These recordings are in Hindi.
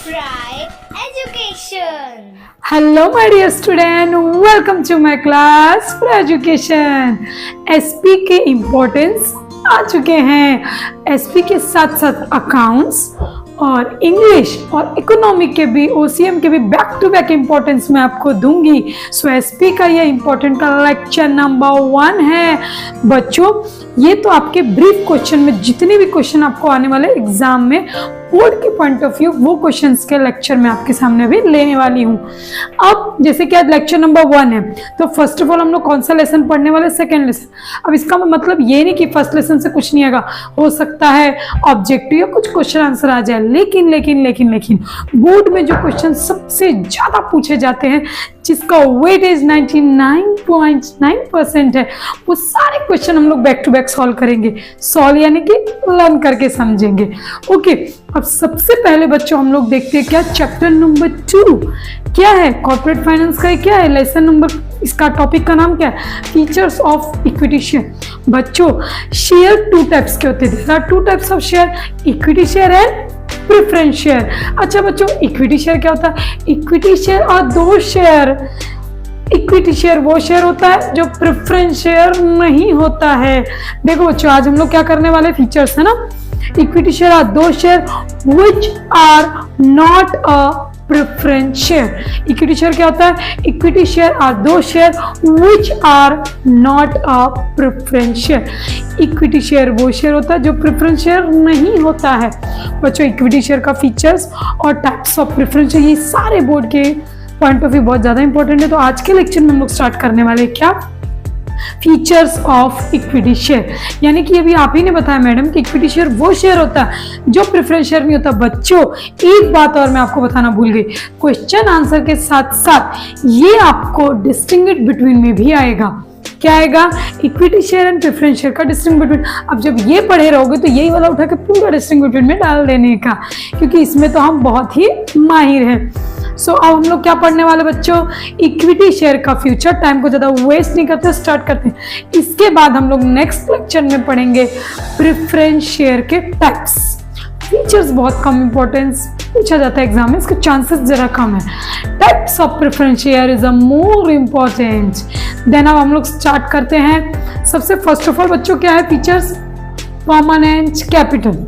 Pride Education. Hello my dear student, welcome to my class for education. SP के इम्पोर्टेंस आ चुके हैं। एसपी के साथ साथ अकाउंट्स और इंग्लिश और इकोनॉमिक के भी, ओसीएम के भी बैक टू बैक इम्पोर्टेंस मैं आपको दूंगी। सो एसपी का ये इम्पोर्टेंट का लेक्चर नंबर 1 है। बच्चों ये तो आपके ब्रीफ क्वेश्चन में जितने भी क्वेश्चन आपको आने वाले एग्जाम में बोर्ड के पॉइंट ऑफ व्यू, वो क्वेश्चंस के लेक्चर मैं आपके सामने भी लेने वाली हूँ। अब जैसे कि आज लेक्चर नंबर 1 है, तो फर्स्ट ऑफ ऑल हम लोग कौन सा लेसन पढ़ने वाले? Second lesson. अब इसका मतलब ये नहीं कि फर्स्ट लेसन से कुछ नहीं आएगा, हो सकता है ऑब्जेक्टिव या कुछ क्वेश्चन आंसर आ जाए, लेकिन लेकिन लेकिन लेकिन बोर्ड में जो क्वेश्चन सबसे ज्यादा पूछे जाते हैं, जिसका वेटेज 99.9% है, वो सारे क्वेश्चन हम लोग बैक टू बैक सॉल्व करेंगे। सॉल्व यानी कि लर्न करके समझेंगे। ओके, अब सबसे पहले बच्चों हम लोग देखते हैं क्या चैप्टर नंबर 2 क्या है। कॉर्पोरेट फाइनेंस का क्या है लेसन नंबर, इसका टॉपिक का नाम क्या है? Features of equity share. बच्चों शेयर 2 टाइप्स के होते हैं। There are 2 types of share, equity share and preference share. अच्छा बच्चों, इक्विटी शेयर क्या होता है? इक्विटी शेयर और 2 शेयर। इक्विटी शेयर वो शेयर होता है जो प्रेफरेंस शेयर नहीं होता है। देखो बच्चों, आज हम लोग क्या करने वाले, फीचर्स है ना। Equity share are 2 share which are not a preference share. Equity share क्या होता है? Equity share are 2 share which are not a preference share. Equity share वो शेयर होता है जो प्रेफरेंस शेयर नहीं होता है। बच्चों इक्विटी शेयर का फीचर्स और टाइप्स ऑफ प्रेफरेंस शेयर, ये सारे बोर्ड के पॉइंट ऑफ व्यू बहुत ज्यादा इंपॉर्टेंट है। तो आज के लेक्चर में हम लोग स्टार्ट करने वाले क्या? Features of equity share. यानी कि अभी आप ही ने बताया मैडम कि इक्विटी शेयर वो शेयर होता है जो प्रेफरेंस शेयर नहीं होता। बच्चों एक बात और मैं आपको बताना भूल गई, क्वेश्चन आंसर के साथ साथ ये आपको डिस्टिंग्विश बिटवीन में भी आएगा। क्या आएगा? Equity share and preference share का डिस्टिंग्विश बिटवीन। अब जब ये पढ़े रहोगे तो यही वाला उठा के पूरा डिस्टिंग्विश बिटवीन में डाल देने का, क्योंकि इसमें तो हम बहुत ही माहिर हैं। सो अब हम लोग क्या पढ़ने वाले बच्चों? इक्विटी शेयर का फ्यूचर। टाइम को ज्यादा वेस्ट नहीं करते, स्टार्ट करते हैं। इसके बाद हम लोग नेक्स्ट लेक्चर में पढ़ेंगे प्रेफरेंस शेयर के टाइप्स। फीचर्स बहुत कम इंपॉर्टेंस पूछा जाता है एग्जाम में, इसके चांसेस जरा कम है। Types of preference share is a more important. Then अब हम लोग स्टार्ट करते हैं। सबसे फर्स्ट ऑफ ऑल बच्चों क्या है फीचर्स? Permanent capital.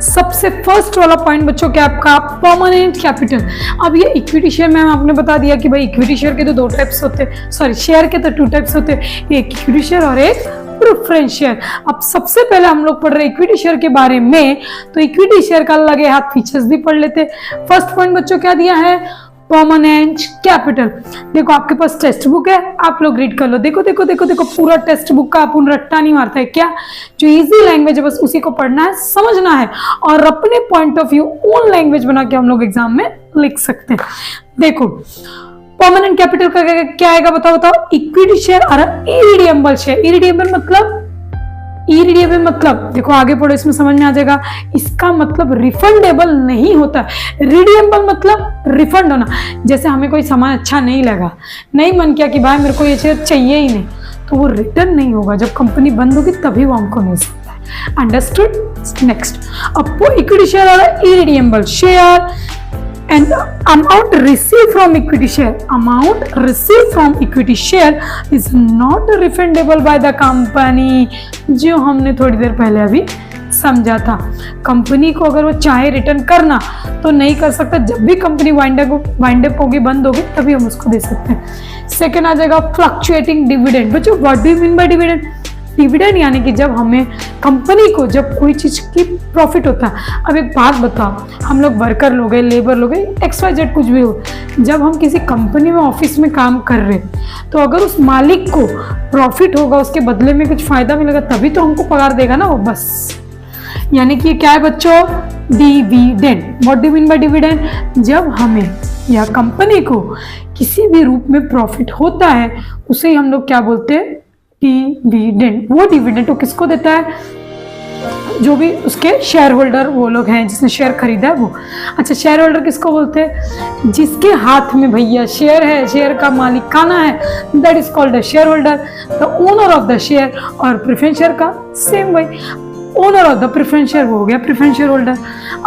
सबसे फर्स्ट वाला पॉइंट बच्चों क्या आपका? Permanent capital. अब ये इक्विटी शेयर में आपने बता दिया कि भाई इक्विटी शेयर के तो 2 टाइप्स होते हैं, सॉरी शेयर के तो 2 टाइप्स होते हैं, एक इक्विटी शेयर और एक प्रेफरेंस शेयर। अब सबसे पहले हम लोग पढ़ रहे हैं इक्विटी शेयर के बारे में, तो इक्विटी शेयर का लगे हाथ फीचर्स भी पढ़ लेते। फर्स्ट पॉइंट बच्चों क्या दिया है? Permanent capital. देखो आपके पास टेक्स्ट बुक है, आप लोग रीड कर लो। देखो देखो देखो देखो, पूरा टेक्स्ट बुक का अपन रट्टा नहीं मारता है क्या? जो इजी लैंग्वेज है बस उसी को पढ़ना है, समझना है और अपने point of view own language बना के हम लोग एग्जाम में लिख सकते हैं। देखो परमानेंट कैपिटल का क्या आएगा? बताओ बताओ। इक्विटी शेयर और इरिडियमेबल शेयर। इरिडियमेबल मतलब, इरिडियमेबल मतलब देखो आगे पढ़ो, इसमें समझ में आ जाएगा। इसका मतलब रिफंडेबल नहीं होता। रिडीमेबल मतलब रिफंड होना। जैसे हमें कोई सामान अच्छा नहीं लगा, नहीं मन किया कि भाई मेरे को ये शेयर चाहिए ही नहीं, तो वो रिटर्न नहीं होगा। जब कंपनी बंद होगी तभी वो हमको मिल सकता है। अंडरस्टूड? नेक्स्ट, अब वो इक्विटी शेयर और इरिडियमेबल share and amount received from equity share is not refundable by the company, जो हमने थोड़ी देर पहले अभी समझा था। कंपनी को अगर वो चाहे रिटर्न करना तो नहीं कर सकता। जब भी कंपनी वाइंड अप होगी, बंद होगी, तभी हम उसको दे सकते हैं। सेकेंड आ जाएगा फ्लक्चुएटिंग डिविडेंड। बच्चों what do you mean bye dividend? Dividend यानी कि जब हमें कंपनी को जब कोई चीज की प्रॉफिट होता है। अब एक बात बताओ, हम लोग वर्कर लोग हैं, लेबर लोग हैं, XYZ कुछ भी हो, जब हम किसी कंपनी में ऑफिस में काम कर रहे हैं, तो अगर उस मालिक को प्रॉफिट होगा, उसके बदले में कुछ फायदा मिलेगा, तभी तो हमको पगार देगा ना वो। बस यानी कि क्या है बच्चों? Dividend. What do you mean bye dividend? जब हमें या कंपनी को किसी भी रूप में प्रॉफिट होता है, उसे हम लोग क्या बोलते हैं? डिविडेंड। वो डिविडेंड तो किसको देता है? जो भी उसके शेयर होल्डर वो लोग हैं जिसने शेयर खरीदा है वो। अच्छा शेयर होल्डर किसको बोलते हैं? जिसके हाथ में भैया शेयर है, शेयर का मालिकाना है, that is called a share holder, the owner of the share. और प्रेफरेंस शेयर का सेम वही, owner of the preference share वो हो गया प्रेफरेंस शेयर होल्डर।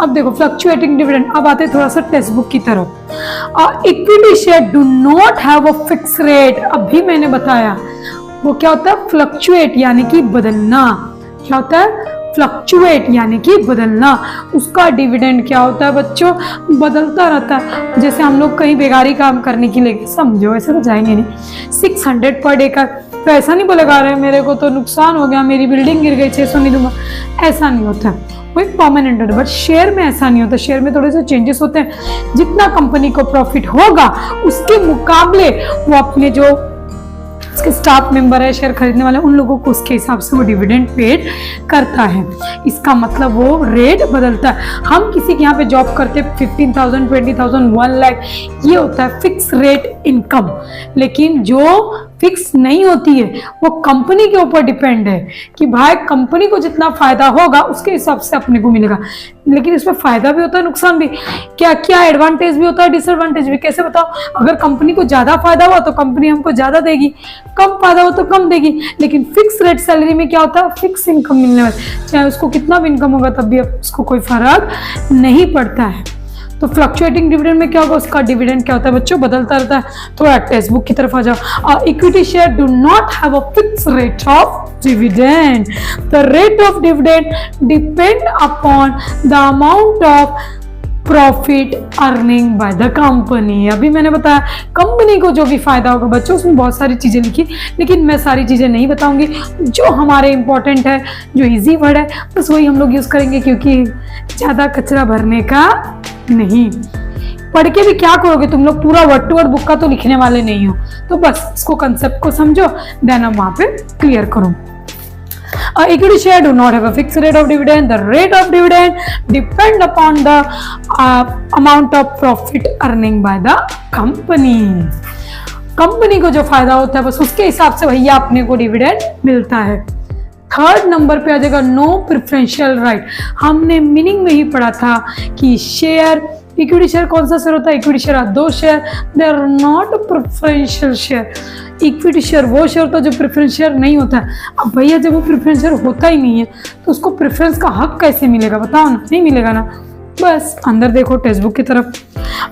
अब देखो फ्लक्चुएटिंग डिविडेंड, अब आते थोड़ा सा टेक्स्ट बुक की तरफ। Equity share do not have a fix rate, अभी मैंने बताया वो क्या होता है, फ्लक्चुएट यानी कि बदलना। क्या होता है, फ्लक्चुएट यानी कि बदलना। उसका डिविडेंड क्या होता है बच्चों, बदलता रहता है। जैसे हम लोग कहीं बेगारी काम करने के लिए, समझो ऐसे तो जाएंगे नहीं, 600 पर डे का, तो ऐसा नहीं बोलेगा अरे मेरे को तो नुकसान हो गया, मेरी बिल्डिंग गिर गई, 600 नहीं दूंगा, ऐसा नहीं होता। वो एक परमानेंट है। बट शेयर में ऐसा नहीं होता, शेयर में थोड़े से चेंजेस होते हैं। जितना कंपनी को प्रॉफिट होगा उसके मुकाबले वो अपने जो उसके स्टाफ मेंबर है, शेयर खरीदने वाले, उन लोगों को उसके हिसाब से वो डिविडेंड पेड करता है। इसका मतलब वो रेट बदलता है। हम किसी के यहाँ पे जॉब करते 15,000, 20,000, 1 लाख, ये होता है फिक्स रेट इनकम। लेकिन जो फिक्स नहीं होती है वो कंपनी के ऊपर डिपेंड है कि भाई कंपनी को जितना फायदा होगा उसके हिसाब से अपने को मिलेगा। लेकिन इसमें फायदा भी होता है, नुकसान भी। क्या क्या एडवांटेज भी होता है, डिसएडवांटेज भी। कैसे बताओ, अगर कंपनी को ज्यादा फायदा हुआ तो कंपनी हमको ज्यादा देगी, कम फायदा हो तो कम देगी। लेकिन फिक्स रेट सैलरी में क्या होता है, फिक्स इनकम मिलने वाली, चाहे उसको कितना भी इनकम होगा तब भी उसको कोई फर्क नहीं पड़ता है। तो फ्लक्चुएटिंग डिविडेंड में क्या होगा, उसका डिविडेंड क्या होता है बच्चों, बदलता रहता है। थोड़ा टेक्स्ट बुक की तरफ आ जाओ। Equity share do not have a fix rate of dividend. The rate of dividend depend upon the amount of profit earning by the company. अभी मैंने बताया कंपनी को जो भी फायदा होगा बच्चों, उसमें बहुत सारी चीजें लिखी, लेकिन मैं सारी चीजें नहीं बताऊंगी। जो हमारे इंपॉर्टेंट है, जो इजी वर्ड है, बस वही हम लोग यूज करेंगे, क्योंकि ज्यादा कचरा भरने का नहीं। पढ़ के भी क्या करोगे तुम लोग, पूरा वर्ड टू वर्ड बुक का तो लिखने वाले नहीं हो। तो बस इसको कंसेप्ट को समझो, देन हम वहां पे क्लियर करो। Equity share do not have a fixed rate of dividend. The rate of dividend depend upon the amount of profit earning by the company. Company को जो फायदा होता है बस उसके हिसाब से भैया अपने को डिविडेंड मिलता है। थर्ड नंबर पे आ जाएगा नो प्रेफरेंशियल राइट। हमने मीनिंग में ही पढ़ा था कि शेयर, इक्विटी शेयर कौन सा शेयर होता है, इक्विटी शेयर दो share, they are not preferential share. Equity share वो शेयर होता है जो प्रेफरेंस शेयर नहीं होता है। अब भैया जब वो प्रेफरेंस शेयर होता ही नहीं है तो उसको प्रेफरेंस का हक कैसे मिलेगा, बताओ ना, नहीं मिलेगा ना। बस अंदर देखो टेक्स्ट बुक की तरफ।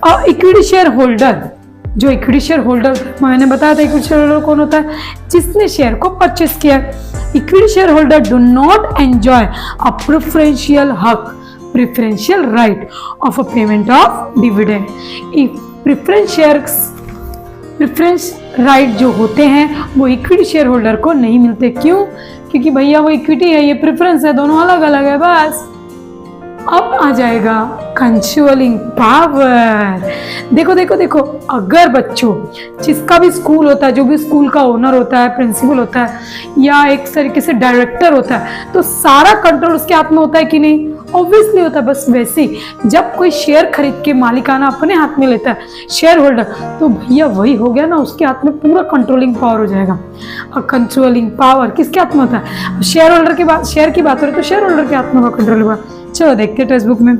और इक्विटी शेयर होल्डर, जो इक्विटी शेयर होल्डर, मैंने बताया था इक्विटी शेयर होल्डर कौन होता है, जिसने शेयर को परचेस किया। Equity share holder do not enjoy a preferential हक, preferential right of a payment of dividend. Preference right जो होते हैं वो इक्विटी शेयर होल्डर को नहीं मिलते। क्यों? क्योंकि भैया वो इक्विटी है, ये प्रेफरेंस है, दोनों अलग अलग है। बस अब आ जाएगा कंट्रोलिंग पावर। देखो देखो देखो, अगर बच्चों जिसका भी स्कूल होता है, जो भी स्कूल का ओनर होता है, प्रिंसिपल होता है, या एक तरीके से डायरेक्टर होता है, तो सारा कंट्रोल उसके हाथ में होता है कि नहीं? ऑब्वियसली होता है। बस वैसे ही जब कोई शेयर खरीद के मालिकाना अपने हाथ में लेता है शेयर होल्डर, तो भैया वही हो गया ना, उसके हाथ में पूरा कंट्रोलिंग पावर हो जाएगा। और कंट्रोलिंग पावर किसके हाथ में होता है? शेयर होल्डर की बात, शेयर की बात हो रही तो शेयर होल्डर के हाथ में होगा कंट्रोल पावर। चलो देखते हैं टेक्स्ट बुक में।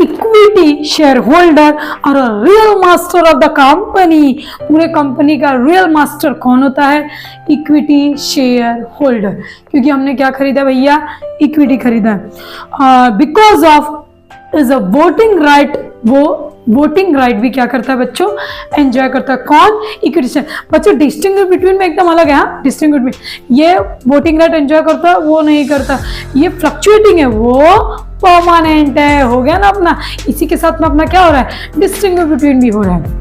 इक्विटी शेयर होल्डर और real master of the company, पूरे कंपनी का रियल मास्टर कौन होता है? Equity share holder. क्योंकि हमने क्या खरीदा भैया? इक्विटी खरीदा। Because of is a voting right, वो वोटिंग राइट भी क्या करता है बच्चों? एंजॉय करता है। कौन? Equity share. बच्चों डिस्टिंग्विश बिटवीन में एकदम अलग है। हाँ, डिस्टिंग्विश बिटवीन, ये वोटिंग राइट एंजॉय करता है, वो नहीं करता। ये फ्लक्चुएटिंग है, वो परमानेंट है। हो गया ना अपना। इसी के साथ में अपना क्या हो रहा है? डिस्टिंग्विश बिटवीन भी हो रहा है।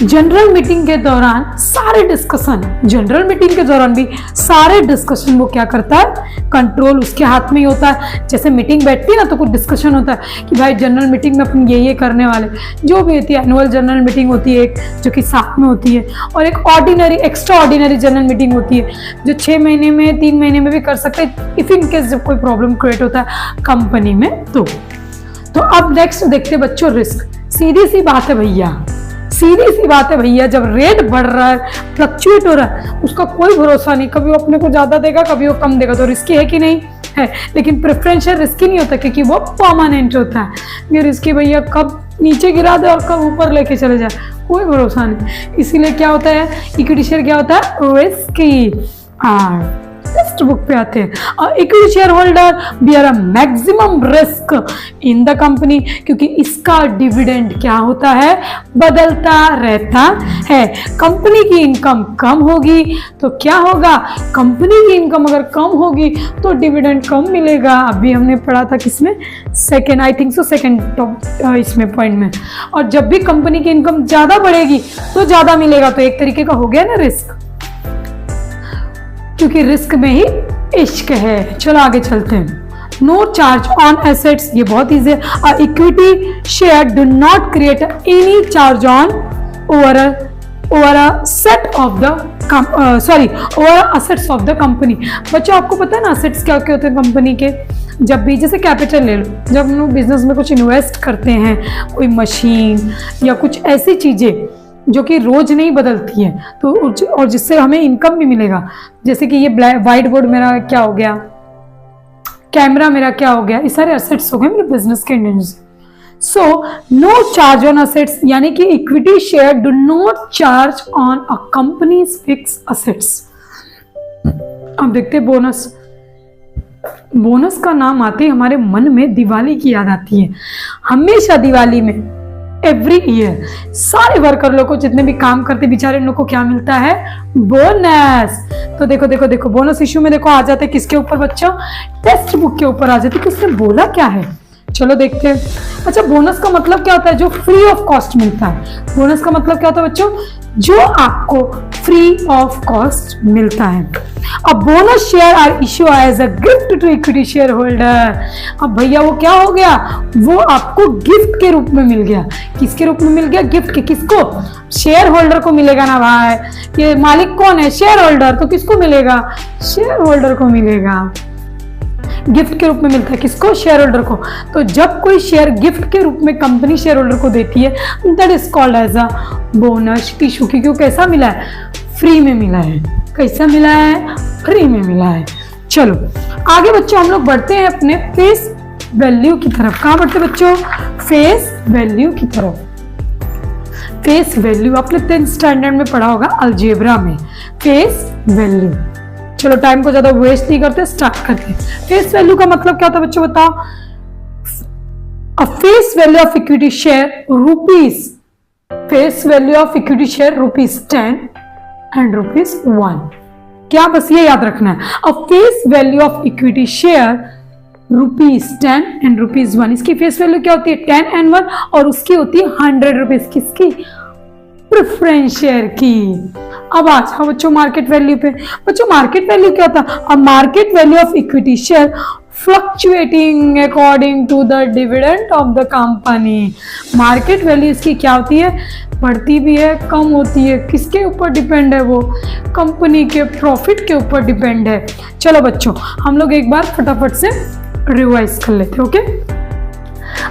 जनरल मीटिंग के दौरान सारे डिस्कशन, जनरल मीटिंग के दौरान भी सारे डिस्कशन वो क्या करता है? कंट्रोल उसके हाथ में ही होता है। जैसे मीटिंग बैठती है ना तो कुछ डिस्कशन होता है कि भाई जनरल मीटिंग में अपन ये करने वाले, जो भी होती है। एनुअल जनरल मीटिंग होती है एक, जो कि साथ में होती है, और एक ordinary, extra ordinary general meeting होती है जो 6 महीने में, 3 महीने में भी कर सकते हैं, इफ इन केस जब कोई प्रॉब्लम क्रिएट होता है कंपनी में। तो अब नेक्स्ट देखते हैं बच्चों रिस्क। सीधी सी बात है भैया, सीधी सी बात है भैया, जब रेट बढ़ रहा है, फ्लक्चुएट हो रहा है, उसका कोई भरोसा नहीं, कभी वो अपने को ज्यादा देगा, कभी वो कम देगा। तो रिस्की है कि नहीं है? लेकिन प्रेफरेंशियल रिस्की नहीं होता, क्योंकि वो परमानेंट होता है। ये रिस्की भैया कब नीचे गिरा दे और कब ऊपर लेके चले जाए, कोई भरोसा नहीं। इसीलिए क्या होता है? इक्विटी शेयर क्या होता है? रिस्की। टेक्स्ट बुक पे आते हैं। Equity share holder bear a maximum risk in the company, क्योंकि इसका डिविडेंड क्या होता है, बदलता रहता है। कंपनी की इनकम कम होगी तो क्या होगा, कंपनी की इनकम अगर कम होगी तो डिविडेंड कम मिलेगा। अभी हमने पढ़ा था किसमें, second, I think so second इसमें पॉइंट में। और जब भी कंपनी की इनकम ज्यादा बढ़ेगी तो ज्यादा मिलेगा, तो एक तरीके का हो गया ना रिस्क, क्योंकि रिस्क में ही इश्क है। चलो आगे चलते हैं। नो चार्ज ऑन एसेट्स, ये बहुत इजी है। Equity share do not create any charge on over a set of the over assets of the company. बच्चों आपको पता है ना असेट्स क्या क्या होते हैं कंपनी के। जब भी जैसे कैपिटल ले लो, जब हम लोग बिजनेस में कुछ इन्वेस्ट करते हैं, कोई मशीन या कुछ ऐसी चीजें जो कि रोज नहीं बदलती है, तो और जिससे हमें इनकम भी मिलेगा, जैसे कि ये व्हाइट बोर्ड मेरा क्या हो गया, कैमरा मेरा क्या हो गया, ये सारे असेट्स हो गए मेरे बिजनेस के in danger. So no charge on assets, यानी कि equity share do not charge on a companies fix assets. अब देखते हैं बोनस। बोनस का नाम आते ही हमारे मन में दिवाली की याद आती है। हमेशा दिवाली में एवरी ईयर सारे वर्कर लोग को, जितने भी काम करते बेचारे, उन लोग को क्या मिलता है, बोनस। तो देखो देखो देखो बोनस इश्यू में देखो आ जाते किसके ऊपर बच्चों, टेक्स्ट बुक के ऊपर आ जाते कि उसने बोला क्या है। चलो देखते हैं। अच्छा बोनस का मतलब क्या होता है, जो फ्री ऑफ कॉस्ट मिलता है। बोनस का मतलब क्या होता है बच्चों, जो आपको फ्री ऑफ कॉस्ट मिलता है। अब bonus share are issue as a gift to equity share holder. अब भैया वो क्या हो गया, वो आपको गिफ्ट के रूप में मिल गया। किसके रूप में मिल गया, गिफ्ट के। किसको, शेयर होल्डर को मिलेगा ना भाई। ये मालिक कौन है, शेयर होल्डर, तो किसको मिलेगा, शेयर होल्डर को मिलेगा। गिफ्ट के रूप में मिलता है किसको, शेयर होल्डर को। तो जब कोई शेयर गिफ्ट के रूप में कंपनी शेयर होल्डर को देती है, that is called as a bonus issue. क्योंकि कैसा मिला है, फ्री में मिला है। कैसा मिला है, फ्री में मिला है। चलो आगे बच्चों हम लोग बढ़ते हैं अपने फेस वैल्यू की तरफ। कहाँ बढ़ते बच्चों, फेस वैल्यू की तरफ। फेस वैल्यू आपने 10th स्टैंडर्ड में पढ़ा होगा अलजेब्रा में, फेस वैल्यू। चलो टाइम को ज्यादा वेस्ट नहीं करते, स्टार्ट करते हैं। फेस वैल्यू का मतलब क्या होता है बच्चों, बताओ। अ face value of equity share rupees, face value of equity share ₹10 and ₹1। क्या, बस ये याद रखना है। अ face value of equity share ₹10 and ₹1। इसकी फेस वैल्यू क्या होती है, 10 and 1, और उसकी होती है 100 रुपीज। किसकी, प्रेफरेंस शेयर की। अब आ जाओ बच्चों मार्केट वैल्यू पे। बच्चों मार्केट वैल्यू क्या होता है, a market value of equity share fluctuating according to the dividend of the company. Market value इसकी क्या होती है, बढ़ती भी है, कम होती है। किसके ऊपर डिपेंड है, वो कंपनी के प्रॉफिट के ऊपर डिपेंड है। चलो बच्चों हम लोग एक बार फटाफट से रिवाइज कर लेते हैं। ओके,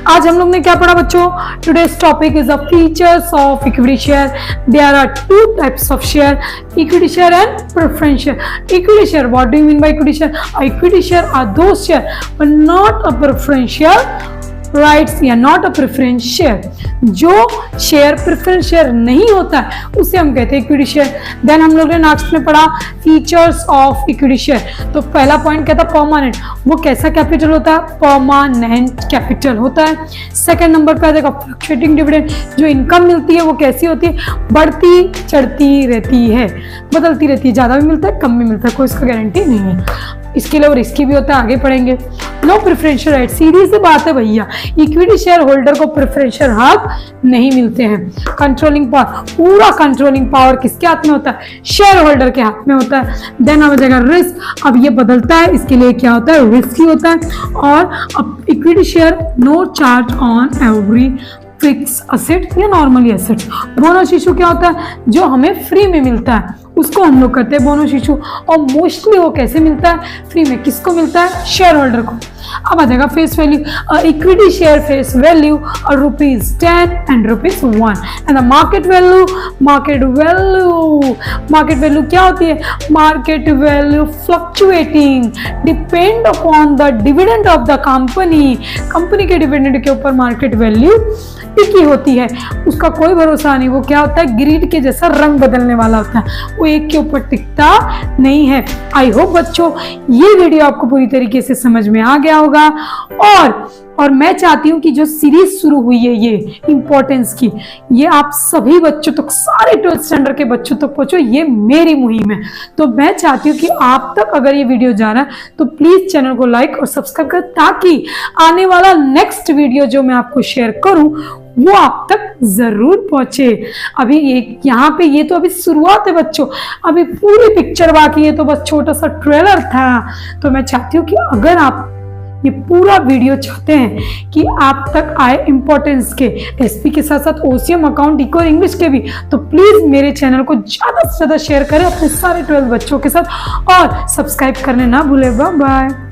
आज हम लोग ने क्या पढ़ा बच्चों, today's topic is the features of equity share. There are 2 types of share, equity share and preference share. Equity share, what do you mean by equity share, equity share are those share but not a preference share rights या नॉट अ प्रेफरेंस शेयर। जो शेयर प्रेफरेंस शेयर नहीं होता है उसे हम कहते हैं इक्विटी शेयर। देन हम लोग ने नेक्स्ट में पढ़ा फीचर्स ऑफ इक्विटी शेयर। तो पहला पॉइंट क्या था, परमानेंट। वो कैसा कैपिटल होता है, परमानेंट कैपिटल होता है। सेकंड नंबर पे आ जाएगा फ्लक्चुएटिंग डिविडेंड। जो इनकम मिलती है वो कैसी होती है, बढ़ती चढ़ती रहती है, बदलती रहती है, ज्यादा भी मिलता है कम भी मिलता है, कोई इसका गारंटी नहीं है। इसके लिए रिस्की भी होता है, आगे पढ़ेंगे। नो प्रेफरेंशियल राइट, सीधी सी बात है भैया, इक्विटी शेयर होल्डर को प्रेफरेंशियल हक नहीं मिलते हैं। कंट्रोलिंग पावर, पूरा कंट्रोलिंग पावर किसके हाथ में होता है, शेयर होल्डर के हाथ में होता है। देन आ जाएगा रिस्क। अब ये बदलता है, इसके लिए क्या होता है, रिस्की होता है। और अब equity share no charge on every fix asset या नॉर्मली असेट्स। बोनस इशू क्या होता है, जो हमें फ्री में मिलता है उसको हम लोग करते हैं बोनस इशू। और मोस्टली वो कैसे मिलता है, फ्री में। किसको मिलता है, शेयर होल्डर को। अब आ जाएगा face value, equity share face value ₹10 and ₹1 and the market value. Market value क्या होती है, market value fluctuating depend upon the dividend of the company. Company के डिविडेंड के ऊपर मार्केट वैल्यू टिकी होती है उसका कोई भरोसा नहीं, वो क्या होता है ग्रीड के जैसा रंग बदलने वाला होता है, वो एक के ऊपर टिकता नहीं है। आई होप बच्चों ये वीडियो आपको पूरी तरीके से समझ में आ गया होगा, और मैं चाहती हूँ कि जो सीरीज शुरू हुई है ये इंपॉर्टेंस की, ये आप सभी बच्चों तक, सारे 12th स्टैंडर्ड के बच्चों तक पहुंचो, ये मेरी मुहिम है। तो मैं चाहती हूँ कि आप तक अगर ये वीडियो जा रहा है तो प्लीज चैनल को लाइक और सब्सक्राइब करें, ताकि आने वाला नेक्स्ट वीडियो जो मैं आपको शेयर करूं वो आप तक जरूर पहुंचे। अभी यहाँ पे ये तो अभी शुरुआत है बच्चों, अभी पूरी पिक्चर बाकी है, तो बस छोटा सा ट्रेलर था। तो मैं चाहती हूँ कि अगर आप ये पूरा वीडियो चाहते हैं कि आप तक आए इंपॉर्टेंस के, एसपी के साथ साथ ओसीएम, अकाउंट, इको, इंग्लिश के भी, तो प्लीज मेरे चैनल को ज्यादा से ज्यादा शेयर करें अपने सारे 12 बच्चों के साथ और सब्सक्राइब करने ना भूलें। Bye bye.